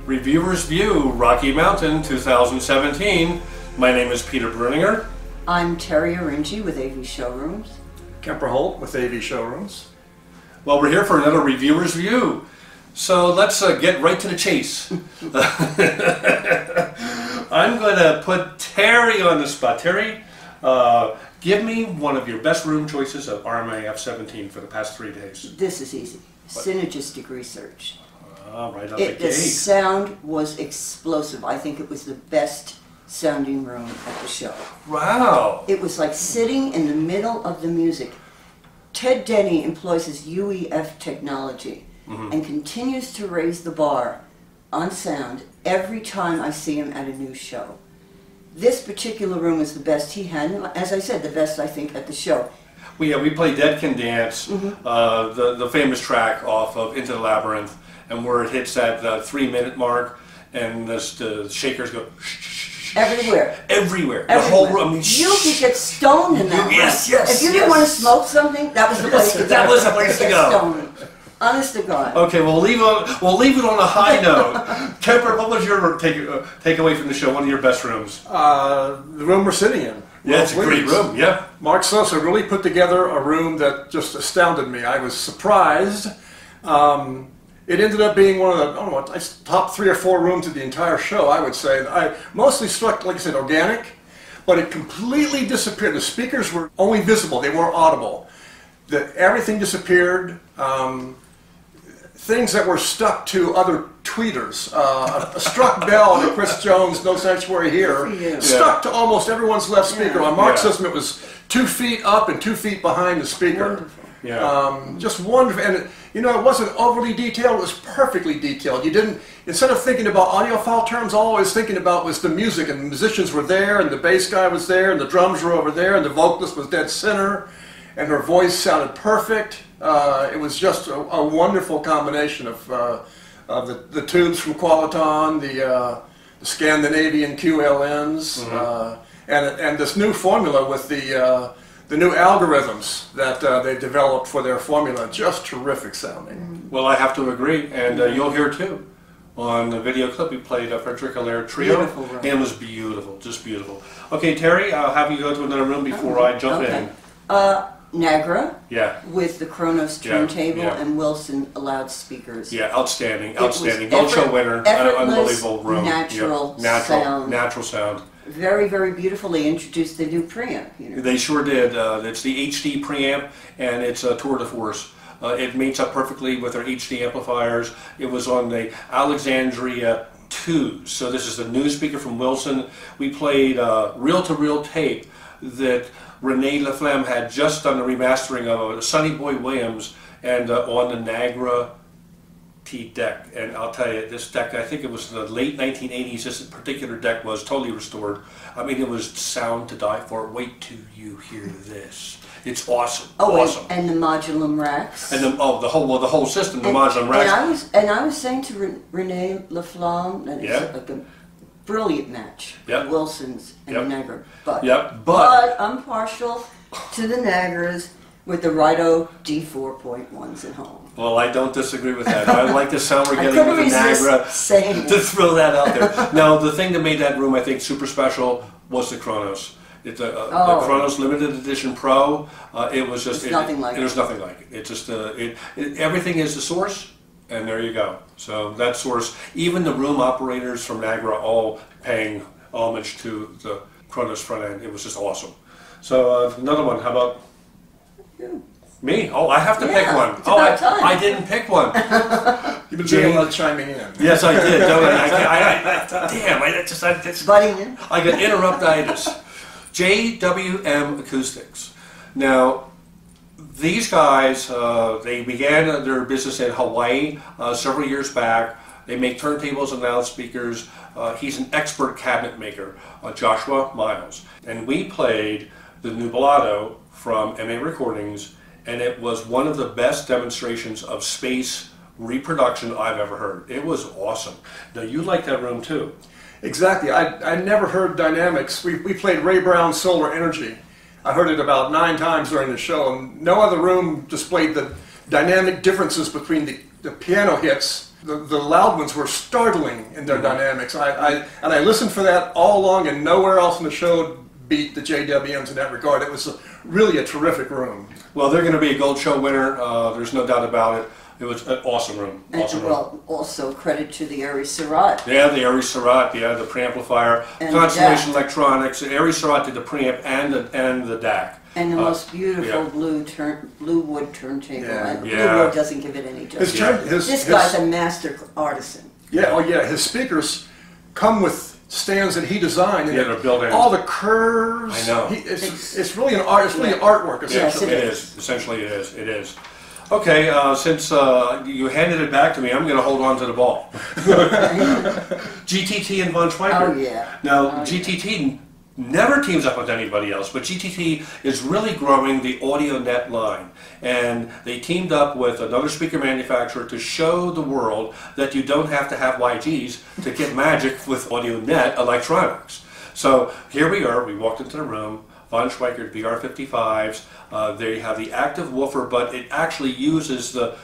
Reviewer's View, Rocky Mountain, 2017. My name is Peter Breuninger. I'm Terry Eringi with AV Showrooms. Kemper Holt with AV Showrooms. Well, we're here for another Reviewer's View. So let's get right to the chase. I'm going to put Terry on the spot. Terry, give me one of your best room choices of RMAF 17 for the past 3 days. This is easy. Synergistic research. Right up the gate. The sound was explosive. I think it was the best sounding room at the show. Wow. It was like sitting in the middle of the music. Ted Denny employs his UEF technology and continues to raise the bar on sound every time I see him at a new show. This particular room was the best he had, and as I said, the best I think at the show. We played Dead Can Dance, the famous track off of Into the Labyrinth, and where it hits that 3-minute mark, and the shakers go everywhere. Everywhere. The whole room. I mean, you could get stoned in that. Yes. If you didn't want to smoke something, that was the place to go. That was the place to go. Stoned. Honest to God. Okay, we'll leave it on a high note. Kemper, what was your takeaway from the show? One of your best rooms? The room we're sitting in. Yeah, it's a great room. Yeah. Mark Sosa really put together a room that just astounded me. I was surprised. It ended up being one of the, I don't know, top 3 or 4 rooms of the entire show, I would say. I mostly struck, like I said, organic, but it completely disappeared. The speakers were only visible, they weren't audible. Everything disappeared. Things that were stuck to other tweeters, a struck bell to Chris Jones, No Sanctuary Here, stuck to almost everyone's left speaker. On Mark's system, it was 2 feet up and 2 feet behind the speaker. Wonderful. Just wonderful, and it wasn't overly detailed, it was perfectly detailed. You didn't, instead of thinking about audiophile terms, all I was thinking about was the music, and the musicians were there, and the bass guy was there, and the drums were over there, and the vocalist was dead center, and her voice sounded perfect. It was just a wonderful combination of the tubes from Qualiton, the Scandinavian QLNs, and this new formula with the new algorithms that they developed for their formula. Just terrific sounding. Well, I have to agree, and you'll hear too. On the video clip, we played a Frederick Allaire trio, and it was beautiful, just beautiful. Okay, Terry, I'll have you go to another room before I jump in. Nagra, with the Kronos turntable and Wilson loudspeakers. Yeah, outstanding. Gold show winner, unbelievable room. Natural sound. Natural sound. Very, very beautiful. They introduced the new preamp. They sure did. It's the HD preamp, and it's a tour de force. It mates up perfectly with our HD amplifiers. It was on the Alexandria 2, so this is the new speaker from Wilson. We played reel-to-reel tape that Renee LaFlamme had just done the remastering of Sonny Boy Williams, and on the Nagra T deck. And I'll tell you, this deck, I think it was the late 1980s, this particular deck was totally restored. I mean, it was sound to die for. Wait till you hear this. It's awesome. Awesome. And the modulum racks. And the whole system, the modulum racks. And I was saying to Renee LaFlamme that it's like a brilliant match. Wilson's and the Nagra. But I'm partial to the Nagras with the Rido D4.1s at home. Well, I don't disagree with that. I like the sound we're getting with the Nagra. To throw that out there. Now, the thing that made that room, I think, super special was the Kronos. It's the Kronos Limited Edition Pro. It was just nothing like it. There's nothing like it. It's just everything is the source. And there you go. So that source, even the room operators from Nagra, all paying homage to the Kronos front end. It was just awesome. So another one. How about you? Me? Oh, I have to pick one. I didn't pick one. You've been doing a lot of chiming in. Yes, I did. Damn! I Butting in. I got interruptitis. JWM Acoustics. Now, these guys, they began their business in Hawaii several years back. They make turntables and loudspeakers. He's an expert cabinet maker, Joshua Miles. And we played the Nublado from MA Recordings, and it was one of the best demonstrations of space reproduction I've ever heard. It was awesome. Now, you like that room too. Exactly. I never heard dynamics. We played Ray Brown's Solar Energy. I heard it about 9 times during the show, and no other room displayed the dynamic differences between the piano hits The loud ones were startling in their dynamics. And I listened for that all along, and nowhere else in the show beat the JWMs in that regard. It was really a terrific room. Well, they're going to be a Gold Show winner. There's no doubt about it. It was an awesome room. Awesome room. Well, also credit to the Aries Surratt. Yeah, the Aries Surratt, yeah, the preamplifier. And Constellation Electronics, the Aries Surratt did the preamp and the DAC. And the most beautiful blue wood turntable. Yeah. And blue wood doesn't give it any justice. This guy's a master artisan. Yeah, oh yeah, his speakers come with stands that he designed. Yeah, they're built in. All the curves. I know. It's really an art. It's really an artwork. Essentially. Yes, it is. Essentially, it is. It is. Okay, since you handed it back to me, I'm going to hold on to the ball. GTT and von Schweikert. Oh yeah. Now, GTT never teams up with anybody else, but GTT is really growing the AudioNet line. And they teamed up with another speaker manufacturer to show the world that you don't have to have YGs to get magic with AudioNet electronics. So here we are, we walked into the room, von Schweikert VR55s, they have the active woofer, but it actually uses the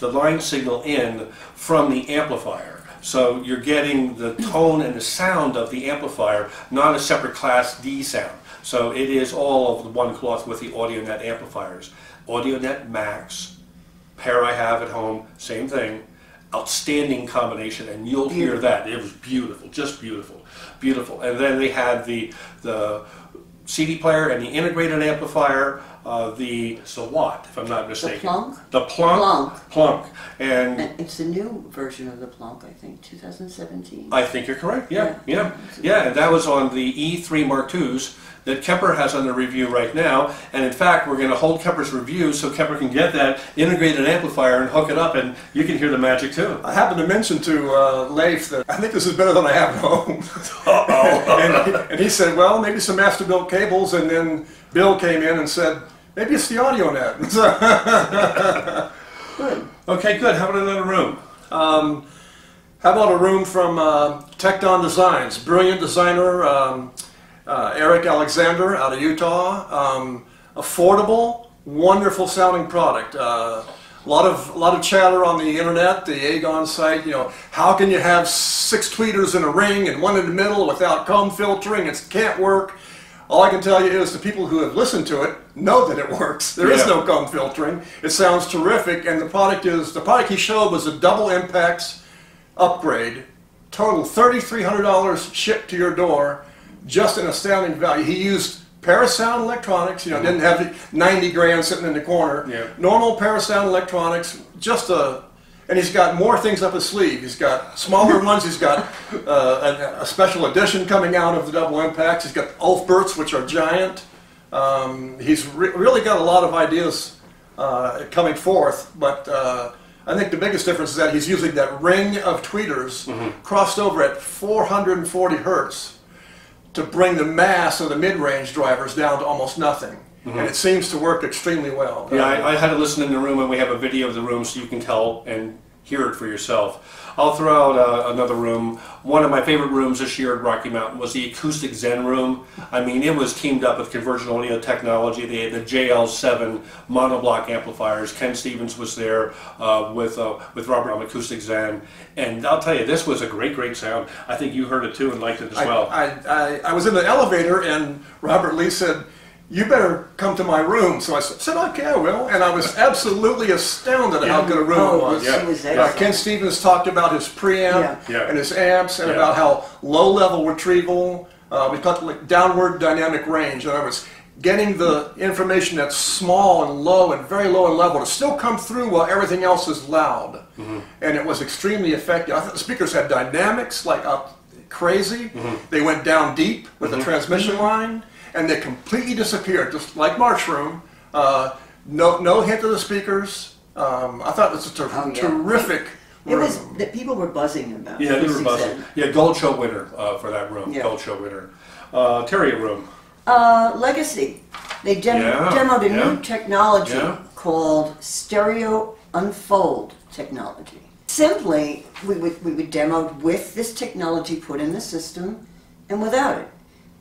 line signal in from the amplifier. So you're getting the tone and the sound of the amplifier, not a separate Class D sound. So it is all of the one cloth with the AudioNet amplifiers. AudioNet Max, pair I have at home, same thing. Outstanding combination, and you'll hear that. It was beautiful, just beautiful, beautiful. And then they had the CD player and the integrated amplifier, the Watt, if I'm not mistaken. The Plunk? The Plunk. Plunk. And it's a new version of the Plunk, I think, 2017. I think you're correct, yeah. And that was on the E3 Mark IIs that Kemper has under review right now. And in fact, we're going to hold Kemper's review so Kemper can get that integrated amplifier and hook it up, and you can hear the magic too. I happened to mention to Leif that I think this is better than I have at home. Uh-oh. and he said, well, maybe some master-built cables, and then Bill came in and said, maybe it's the AudioNet. Good. Okay, good. How about another room? How about a room from Tecton Designs, brilliant designer, Eric Alexander out of Utah. Affordable, wonderful sounding product. A lot of chatter on the internet, the Aegon site. You know, how can you have 6 tweeters in a ring and one in the middle without comb filtering? It can't work. All I can tell you is the people who have listened to it know that it works. There is no comb filtering. It sounds terrific, and the product he showed was a double impacts upgrade, total $3,300 shipped to your door. Just an astounding value. He used Parasound electronics, didn't have the 90 grand sitting in the corner. Yeah. Normal Parasound electronics, and he's got more things up his sleeve. He's got smaller ones, he's got a special edition coming out of the double impacts. He's got Ulfberts, which are giant. He's really got a lot of ideas coming forth, but I think the biggest difference is that he's using that ring of tweeters crossed over at 440 hertz. To bring the mass of the mid-range drivers down to almost nothing. And it seems to work extremely well. Yeah, I had to listen in the room, and we have a video of the room so you can tell and hear it for yourself. I'll throw out another room. One of my favorite rooms this year at Rocky Mountain was the Acoustic Zen room. I mean, it was teamed up with Convergent Audio Technology. They had the JL7 monoblock amplifiers. Ken Stevens was there with Robert on Acoustic Zen. And I'll tell you, this was a great, great sound. I think you heard it too and liked it as well. I was in the elevator, and Robert Lee said, you better come to my room. So I said, okay, I will. And I was absolutely astounded at how good a room it was. Ken Stevens talked about his preamp and his amps, and about how low-level retrieval, we talked like downward dynamic range. In other words, getting the information that's small and low and very low in level to still come through while everything else is loud. And it was extremely effective. I thought the speakers had dynamics like up crazy. They went down deep with the transmission line. And they completely disappeared, just like Marshroom. No hint of the speakers. I thought it was a terrific room. It was that people were buzzing about. Yeah, they were buzzing. Yeah, Gold Show winner for that room. Gold Show winner. Terry room. Legacy. They demoed a new technology called Stereo Unfold technology. Simply, we would demo with this technology put in the system and without it.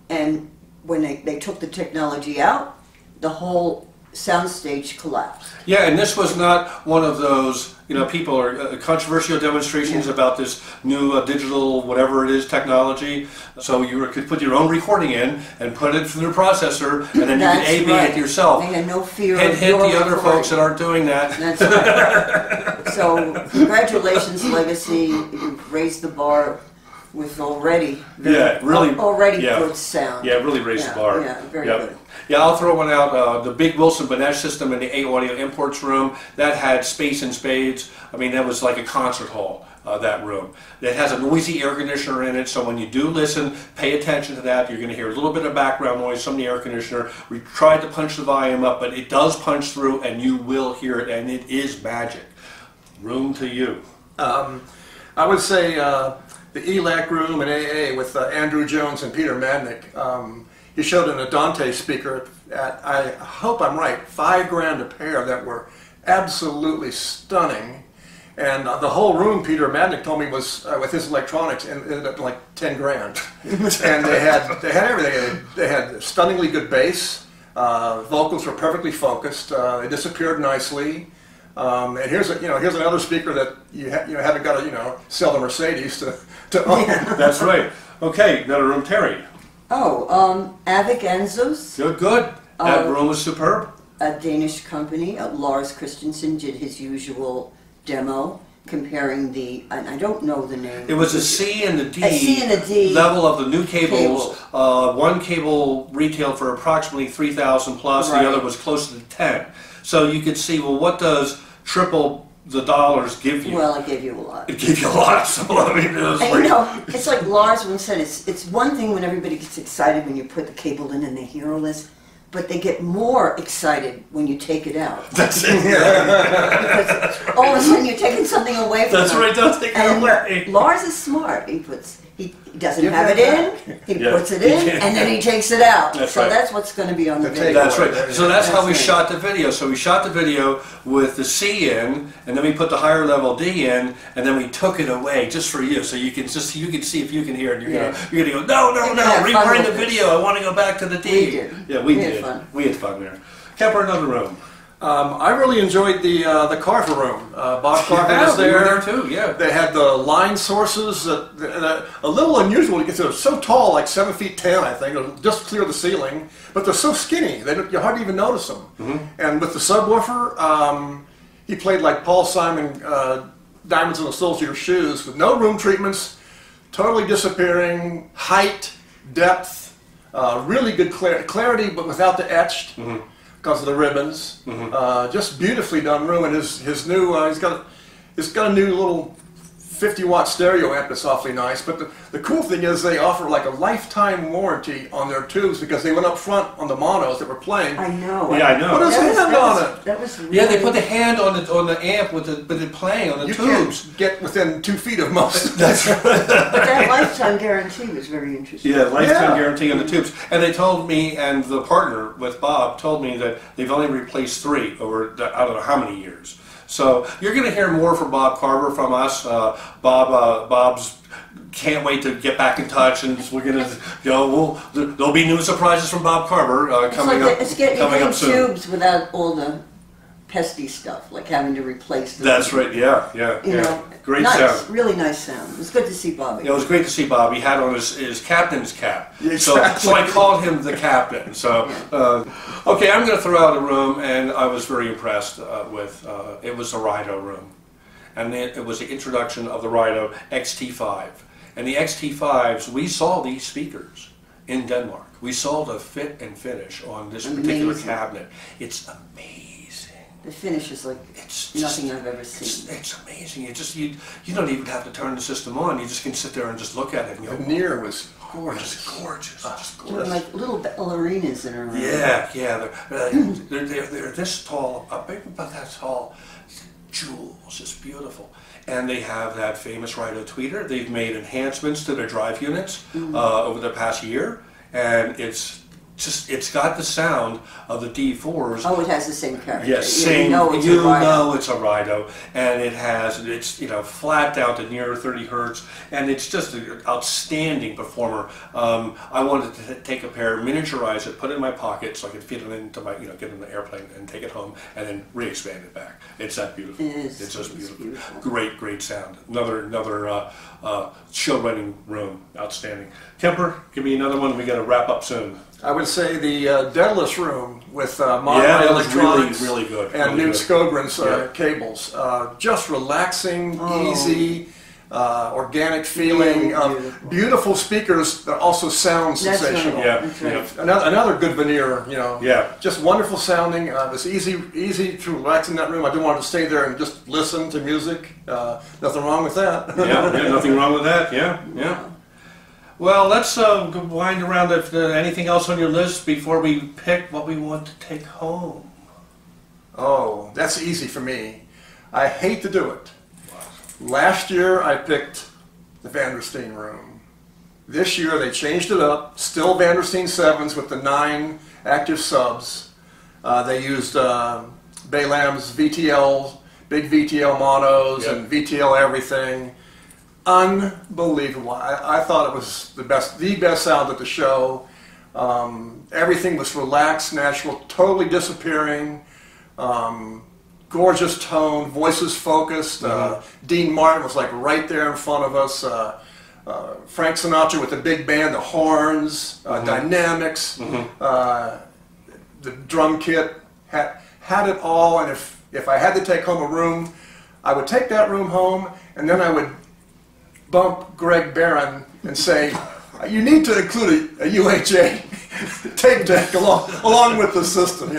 And when they took the technology out, the whole soundstage collapsed. Yeah, and this was not one of those, you know, people are controversial demonstrations about this new digital whatever it is technology. So you could put your own recording in and put it through the processor, and then you could A/B it yourself. They had no fear Hint, of hint, your the other recording. folks that aren't doing that. That's right. So congratulations, Legacy. You've raised the bar with already good sound. Yeah, it really raised the bar. Yeah, very good. Yeah, I'll throw one out. The big Wilson Benesh system in the A Audio Imports room, that had space and spades. I mean, that was like a concert hall, that room. It has a noisy air conditioner in it, so when you do listen, pay attention to that. You're going to hear a little bit of background noise from the air conditioner. We tried to punch the volume up, but it does punch through, and you will hear it, and it is magic. Room to you. I would say the ELAC room in AA with Andrew Jones and Peter Madnick. He showed an Adante speaker at, I hope I'm right, $5 grand a pair that were absolutely stunning. And the whole room, Peter Madnick told me, was with his electronics, and ended up like 10 grand. And they had everything. They had stunningly good bass. Vocals were perfectly focused. They disappeared nicely. And here's another speaker that you haven't got to sell the Mercedes to own. Yeah. That's right. Okay, got a room, Terry. Oh, Avik Enzus. Good. That room was superb. A Danish company, Lars Christensen, did his usual demo comparing the, and I don't know the name. It was a C and a D, level of the new cables. One cable retailed for approximately 3,000 plus, right. The other was closer to 10. So you could see, well, what does triple the dollars give you? Well, it gave you a lot. It gave you a lot. So I mean, it was and it's like Lars once said, it's one thing when everybody gets excited when you put the cable in and they hear all this, but they get more excited when you take it out. That's it. Because all of a sudden you're taking something away from them. That's right, don't take it away. Lars is smart. He doesn't have it in, he puts it in, and then he takes it out. That's so right. That's what's going to be on the video. That's right. So that's how we right. shot the video. So we shot the video with the C in, and then we put the higher level D in, and then we took it away just for you, so you can see if you can hear it. And you're gonna go, no, rewind the video. I want to go back to the D. We did. Yeah, we did. Had fun. We had fun there. Kemper, another room. I really enjoyed the Carver room. Bob Carver was we were there. there too. Yeah. They had the line sources that a little unusual because they're so tall, like 7 feet 10, I think, it'll just clear the ceiling. But they're so skinny, you hardly even notice them. Mm-hmm. And with the subwoofer, he played like Paul Simon, "Diamonds in the Soles of Your Shoes," with no room treatments, totally disappearing, height, depth, really good clarity, but without the etched. Mm-hmm. Because of the ribbons, just beautifully done room, and his new he's got a new little 50-watt stereo amp that's awfully nice. But the cool thing is they offer like a lifetime warranty on their tubes because they went up front on the monos that were playing. I know. Yeah, I know. Put his hand on it. That was really, Yeah, they put the hand on the amp with it playing on the tubes. Can't get within 2 feet of most. That's right. But that lifetime guarantee was very interesting. Yeah, lifetime guarantee on the tubes. And they told me, and the partner with Bob told me that they've only replaced 3 over I don't know how many years. So you're going to hear more from Bob Carver from us. Bob's can't wait to get back in touch, and we're going to there'll be new surprises from Bob Carver coming up. It's getting soon. tubes without all the pesky stuff, like having to replace them. That's right. Yeah. You know, Great nice, sound. Really nice sound. It was good to see Bobby. It was great to see Bob. He had on his captain's cap. Exactly. So I called him the captain. So, okay, I'm going to throw out a room, and I was very impressed with, it was the Rido room. And it was the introduction of the Rido XT5. And the XT5s, we saw these speakers in Denmark. We saw the fit and finish on this particular cabinet. It's amazing. The finish is like nothing I've ever seen. It's amazing. You don't even have to turn the system on. You just can sit there and just look at it and go. The Near was gorgeous. Just gorgeous. Just There were gorgeous. like little ballerinas in her room. Yeah. They're this tall, maybe about that tall. Jewels, just beautiful. And they have that famous Rido tweeter. They've made enhancements to their drive units over the past year, and it's it's got the sound of the D4s. Oh, it has the same character. Yes, same. You know it's a Rido, and it's flat down to near 30 hertz, and it's just an outstanding performer. I wanted to take a pair, miniaturize it, put it in my pocket so I could fit it into my, get it in the airplane and take it home, and then re-expand it back. It's that beautiful. It is. It's just beautiful. Great sound. Another show running room, outstanding. Kemper, give me another one. We got to wrap up soon. I would say the Daedalus room with modern electronics really good. and really Newt Skogren's cables. Just relaxing, easy, organic feeling. Beautiful speakers that also sound sensational. Right. Another good veneer, Yeah. Just wonderful sounding. It was easy to relax in that room. I didn't want to stay there and just listen to music. Nothing wrong with that. yeah, nothing wrong with that. Yeah. Well, let's wind around. If anything else on your list before we pick what we want to take home. Oh, that's easy for me. I hate to do it. Last year I picked the Vandersteen room. This year they changed it up. Still Vandersteen 7s with the 9 active subs. They used Baylam's VTL, big VTL monos and VTL everything. Unbelievable. I thought it was the best sound at the show. Everything was relaxed, natural, totally disappearing. Gorgeous tone, voices focused. Dean Martin was like right there in front of us. Frank Sinatra with the big band, the horns, dynamics. The drum kit had it all. And if I had to take home a room, I would take that room home, and then I would bump Greg Barron and say, you need to include a UHA tape deck along with the system,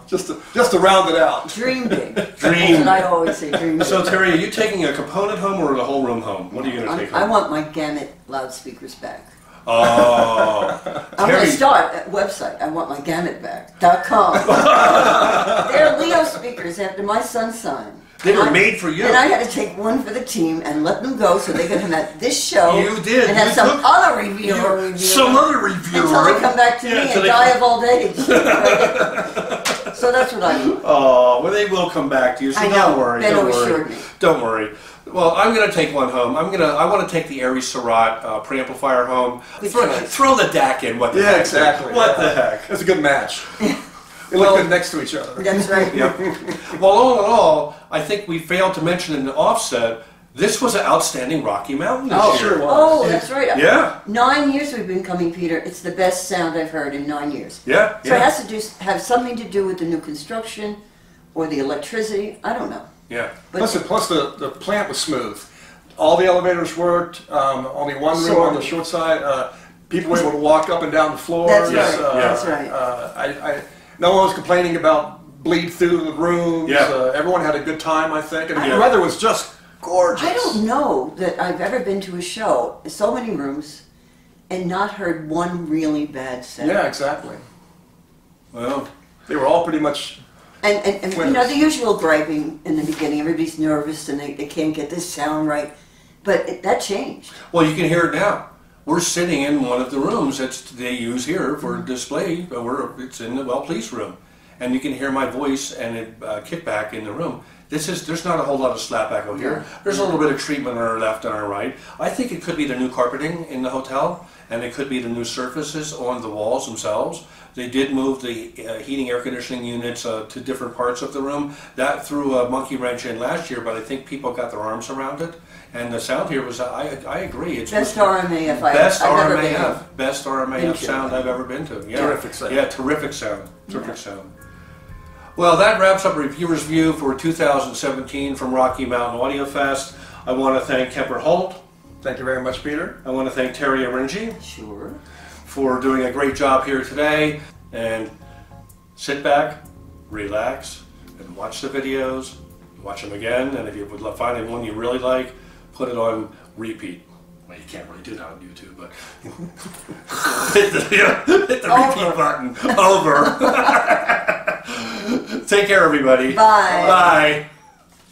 just to round it out. Dream big. And I always say dream big. So Terry, are you taking a component home or the whole room home? What are you going to take home? I want my Gamut loudspeakers back. Oh. I'm going to start a website. I want my gamutback.com. They're Leo speakers after my son's sign. They were made for you. And I had to take one for the team and let them go so they could have at this show. You did. And have some other reviewer review. Some other reviewer. Until they come back to me and die of old age. So that's what I do. Oh, well, they will come back to you. So don't worry. Ben assured me. Don't worry. Well, I'm going to take one home. I want to take the Airy Surratt preamplifier home. Throw the DAC in. What the heck? Exactly. What the heck? It's a good match. They look good next to each other. That's right. Yep. Well, all in all, I think we failed to mention in the offset, this was an outstanding Rocky Mountain this year. Sure was. Oh, that's right. Yeah. 9 years we've been coming, Peter. It's the best sound I've heard in 9 years. Yeah. So it has to have something to do with the new construction or the electricity. I don't know. Yeah. But Plus the plant was smooth. All the elevators worked. Only one room on the short side. People were able to walk up and down the floors. That's right. That's right. No one was complaining about bleed through the rooms. Yeah. Everyone had a good time, I think. And the weather was just gorgeous. I don't know that I've ever been to a show, so many rooms, and not heard one really bad sound. Yeah, exactly. Well, they were all pretty much. And the usual griping in the beginning. Everybody's nervous and they can't get this sound right. But that changed. well, you can hear it now. We're sitting in one of the rooms that they use here for display. It's in the well-pleased room. And you can hear my voice and it kickback in the room. There's not a whole lot of slap echo here. There's a little bit of treatment on our left and our right. I think it could be the new carpeting in the hotel, and it could be the new surfaces on the walls themselves. They did move the heating air conditioning units to different parts of the room. That threw a monkey wrench in last year, but I think people got their arms around it. And the sound here was, I agree. It's best RMAF best I've ever been to. Best RMAF sound I've ever been to. Yeah. Terrific sound. Yeah, terrific sound. Terrific sound. Well, that wraps up Reviewer's View for 2017 from Rocky Mountain Audio Fest. I want to thank Kemper Holt. Thank you very much, Peter. I want to thank Terry Eringi. Sure. For doing a great job here today. And sit back, relax, and watch the videos. Watch them again, and if you would find one you really like, put it on repeat. Well, you can't really do that on YouTube, but hit the repeat button. Over. Take care, everybody. Bye. Bye.